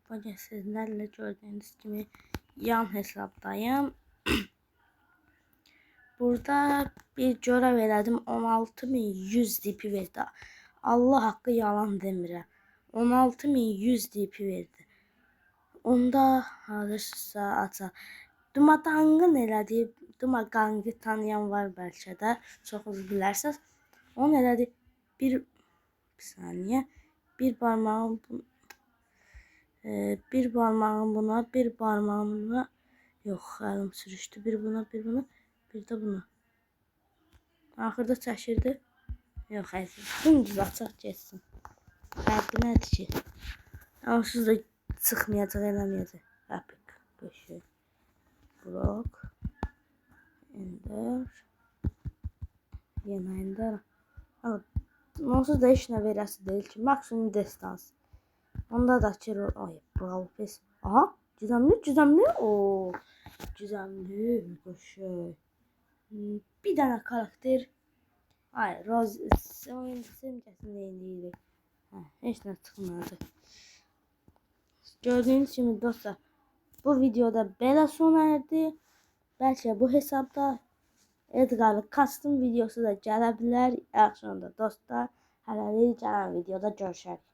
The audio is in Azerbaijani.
Bugün sizlerle gördüğünüz gibi yan hesaptayım. Burada bir görev elədim. 16.100 DP verdi. Allah haqqı yalan demirəm. 16.100 DP verdi. Onda harışsa açaq. Dumatangın elədi. Dumatangı tanıyan var bəlkə də. Çoxunuz bilərsiniz. Onun elədi bir saniyə. Bir parmağım bir parmağım buna, bir parmağım buna. Yox, əlim sürüşdü. Bir buna, bir buna, bir də buna. Axırda çəkirdi. Yox, əziz. Dümdüz açaq getsin. Fərqi nədir ki? Onsuz da çıxmayacaq, eləməyəcək. Epic. Beşi. Blok. Ender. Yenə ender. Onsuz da heç nə verəsi deyil ki. Maksimum distans. Onda da ki, ay, bravo pes. Aha, gizemli. O, gizemli bir şey. Bir tane karakter. Ay, Rose, oyun simgesini eləyir. Heç nə çıxmadı. Gördüğünüz kimi dostlar, bu videoda belə sona erdi. Bəlkə bu hesabda Edgar'lı custom videosu da gələ bilər. Yaxşı onda dostlar, hələlik gələn videoda görüşərik.